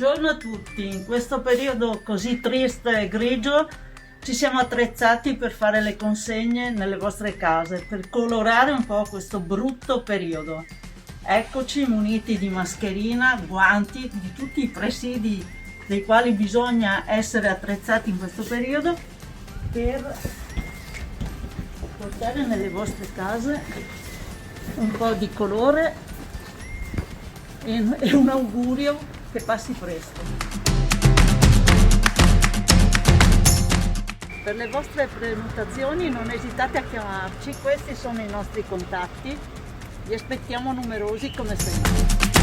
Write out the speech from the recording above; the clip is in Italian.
Buongiorno a tutti, in questo periodo così triste e grigio ci siamo attrezzati per fare le consegne nelle vostre case, per colorare un po' questo brutto periodo. Eccoci muniti di mascherina, guanti, di tutti i presidi dei quali bisogna essere attrezzati in questo periodo per portare nelle vostre case un po' di colore e un augurio che passi presto. Per le vostre prenotazioni non esitate a chiamarci, questi sono i nostri contatti, vi aspettiamo numerosi come sempre.